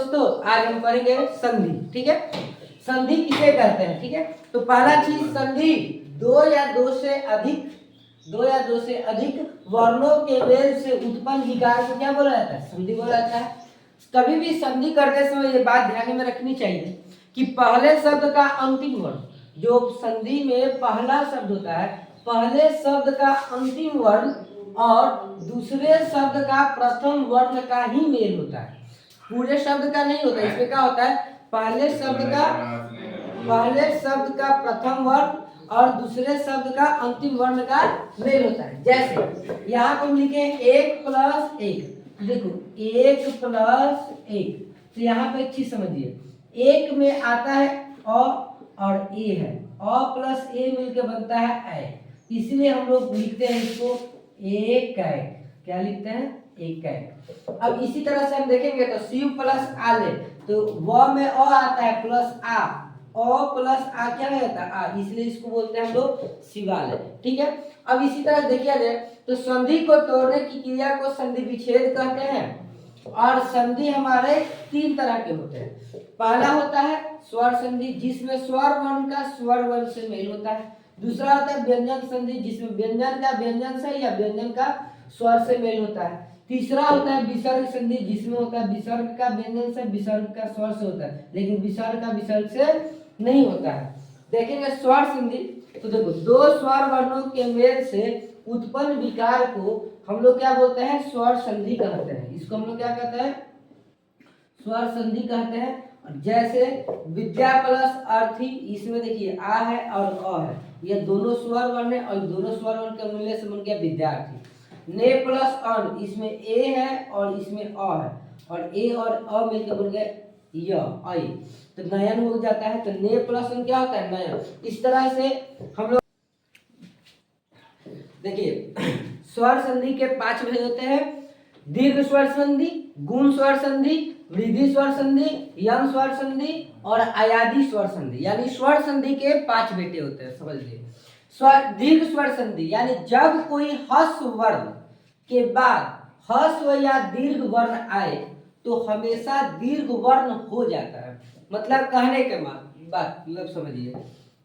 दोस्तों आज हम पढ़ेंगे संधि। ठीक है, संधि किसे कहते हैं। ठीक है, तो पहला चीज संधि दो या दो से अधिक वर्णों के मेल से उत्पन्न विकार को क्या बोला जाता है, संधि बोला जाता है। कभी भी संधि करते समय ये बात ध्यान में रखनी चाहिए कि पहले शब्द का अंतिम वर्ण, जो संधि में पहला शब्द होता है, पहले शब्द का अंतिम वर्ण और दूसरे शब्द का प्रथम वर्ण का ही मेल होता है, पूरे शब्द का नहीं होता। इसमें क्या होता है, पहले शब्द का प्रथम वर्ण और दूसरे शब्द का अंतिम वर्ण का मेल होता है। जैसे यहाँ पर हम लिखे 1+1, देखो 1+1, तो यहाँ पे एक चीज समझिए, एक में आता है अ और ए है, अ प्लस ए मिलकर बनता है ए, इसलिए हम लोग लिखते हैं इसको एक। क्या लिखते हैं, एक। अब इसी तरह से हम देखेंगे तो शिव प्लस आले, तो व में अ आता है प्लस आ, अ प्लस आ क्या रहता है आ, इसलिए इसको बोलते हैं हम लोग शिवालय। ठीक है, अब इसी तरह देखिए जाए तो संधि को तोड़ने की क्रिया को संधि विच्छेद कहते हैं। और संधि हमारे तीन तरह के होते हैं। पहला होता है स्वर संधि, जिसमें स्वर वर्ण का स्वर वर्ण से मेल होता है। दूसरा होता है व्यंजन संधि, जिसमें व्यंजन का व्यंजन से या व्यंजन का स्वर से मेल होता है। तीसरा होता है विसर्ग संधि, जिसमें होता है विसर्ग का व्यंजन से, विसर्ग का स्वर से होता है, लेकिन विसर्ग का विसर्ग से नहीं होता है। देखेंगे स्वर संधि, तो देखो दो स्वर वर्णों के मेल से उत्पन्न विकार को हम लोग क्या बोलते हैं, स्वर संधि कहते हैं। इसको हम लोग क्या कहते हैं, स्वर संधि कहते हैं। जैसे विद्या प्लस अर्थी, इसमें देखिए आ है और अ है, ये दोनों स्वर वर्ण है और दोनों स्वर वर्ण के मिलने से बन गया विद्यार्थी। ने प्लस अन, इसमें ए है और इसमें अ है, और ए और अ मिलकर बन गया य आई, तो नयन हो जाता है। तो ने प्लस अन क्या होता है, नयन। इस तरह से हम लोग देखिए स्वर संधि के 5 भेद होते हैं। दीर्घ स्वर संधि, गुण स्वर संधि, वृद्धि स्वर संधि, यम स्वर संधि और अयादी स्वर संधि, यानी स्वर संधि के 5 बेटे होते हैं। समझ लीजिए, स्वर दीर्घ स्वर संधि यानी जब कोई ह्रस्व वर्ण के बाद ह्रस्व या दीर्घ वर्ण आए तो हमेशा दीर्घ वर्ण हो जाता है। मतलब कहने के बात मतलब समझिए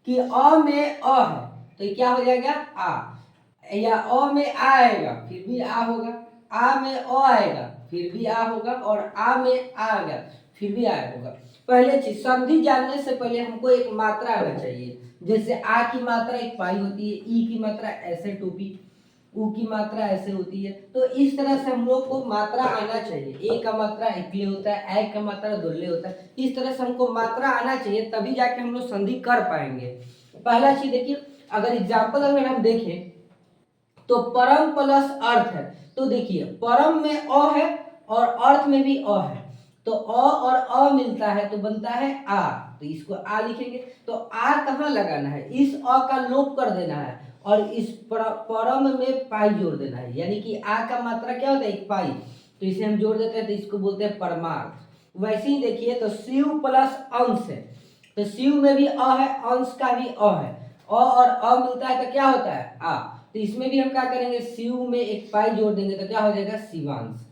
कि अ में अ है तो क्या हो जाएगा आ, या अ में आ आएगा फिर भी आ होगा, आ में अ आएगा फिर भी आ होगा, और आ में आ आएगा फिर भी आ होगा। पहले चीज संधि जानने से पहले हमको एक मात्रा आना चाहिए। जैसे आ की मात्रा एक पाई होती है, ई की मात्रा ऐसे टोपी, उ की मात्रा ऐसे होती है। तो इस तरह से हम लोग को मात्रा आना चाहिए। ए का मात्रा एकले होता है, ए का मात्रा दोले होता है। इस तरह से हमको मात्रा आना चाहिए, तभी जाके हम लोग संधि कर पाएंगे। पहला चीज देखिए, अगर एग्जाम्पल अगर हम देखें तो परम प्लस अर्थ है, तो देखिए परम में अ है और अर्थ में भी अ है, तो अ और अ मिलता है तो बनता है आ, तो इसको आ लिखेंगे। तो आ कहाँ लगाना है, इस अ का लोप कर देना है और इस परम में पाई जोड़ देना है, यानी कि आ का मात्रा क्या होता है, एक पाई, तो इसे हम जोड़ देते हैं तो इसको बोलते हैं परमार्थ। वैसे ही देखिए तो शिव प्लस अंश है, तो शिव में भी अ है, अंश का भी अ है, अ और अ मिलता है तो क्या होता है आ, तो इसमें भी हम क्या करेंगे, शिव में एक पाई जोड़ देंगे तो क्या हो जाएगा शिवांश।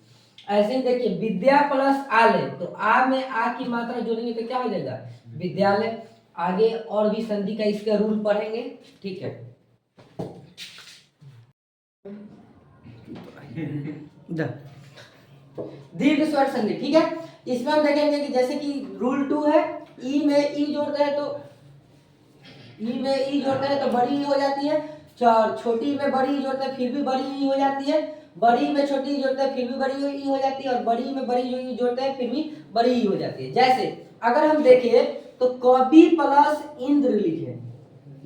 ऐसे ही देखिए विद्या प्लस आलय, तो आ में आ की मात्रा जोड़ेंगे तो क्या हो जाएगा विद्यालय। आगे और भी संधि का इसका रूल पढ़ेंगे। ठीक है, दीर्घ स्वर संधि। ठीक है, इसमें हम देखेंगे कि जैसे कि रूल 2 है, ई में ई जोड़ते हैं तो ई में ई जोड़ते हैं तो बड़ी ई हो जाती है, छोटी में बड़ी ई जोड़ते हैं फिर भी बड़ी ई हो जाती है, बड़ी में छोटी ई जोड़ते हैं फिर भी बड़ी ई हो जाती है, और बड़ी में बड़ी ई जोड़ते हैं फिर भी बड़ी ई हो जाती है। जैसे अगर हम देखें तो कवि प्लस इंद्र लिखे,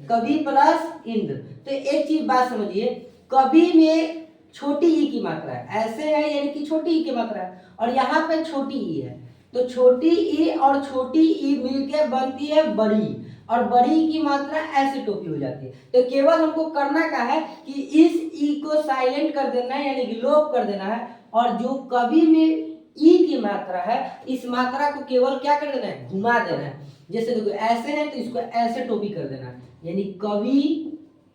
कवि प्लस इंद्र, तो एक चीज बात समझिए, कवि में छोटी ई की मात्रा है, ऐसे है यानी कि छोटी ई की मात्रा है, और यहाँ पे छोटी ई है, तो छोटी ई और छोटी ई मिलके बनती है बड़ी, और बड़ी की मात्रा ऐसे टोपी हो जाती है। तो केवल हमको करना क्या है कि इस ई को साइलेंट कर देना है, यानी कि लोप कर देना है, और जो कवि में ई की मात्रा है इस मात्रा को केवल क्या कर देना है, घुमा देना है। जैसे देखो ऐसे है तो इसको ऐसे टोपी कर देना है, यानी कवि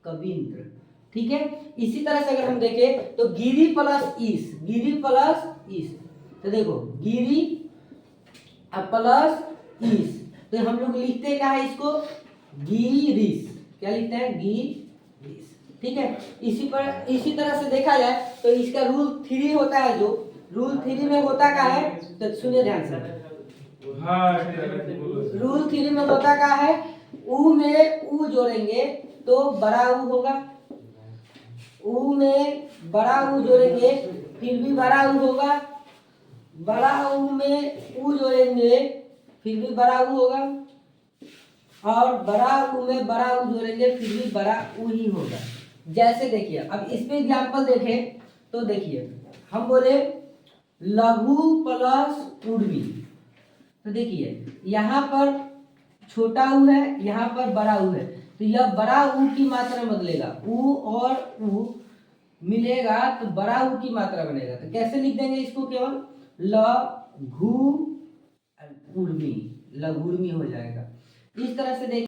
कविंद्र। ठीक है, इसी तरह से अगर हम देखें तो गिरी प्लस ईश, गिरी प्लस ईश, तो देखो गिरी प्लस इस, तो हम लोग लिखते क्या है इसको, गिरीश, क्या लिखते हैं, गिरीश, ठीक है। इसी तरह से देखा जाए तो इसका रूल 3 होता है, जो रूल 3 में होता क्या है, तो सुनिए ध्यान से, रूल 3 में होता क्या है, ऊ में ऊ जोड़ेंगे तो बड़ा ऊ होगा, ऊ में बड़ा ऊ जोड़ेंगे फिर भी बड़ा ऊ होगा, बड़ा ऊ में ऊ जोड़ेंगे फिर भी बड़ा ऊ होगा, और बड़ा ऊ में बड़ा ऊ जोड़ेंगे फिर भी बड़ा ऊ ही होगा। जैसे देखिए, अब इस पे एग्जाम्पल देखें तो देखिए, हम बोले लघु प्लस ऊर्वी, तो देखिए यहाँ पर छोटा ऊ है, यहाँ पर बड़ा ऊ है, तो यह बड़ा ऊ की मात्रा बदलेगा, ऊ और ऊ मिलेगा तो बड़ा ऊ की मात्रा बनेगा। तो कैसे लिख देंगे इसको, केवल लघु ऊर्वी, लघुर्मी हो जाएगा। इस तरह से देखिए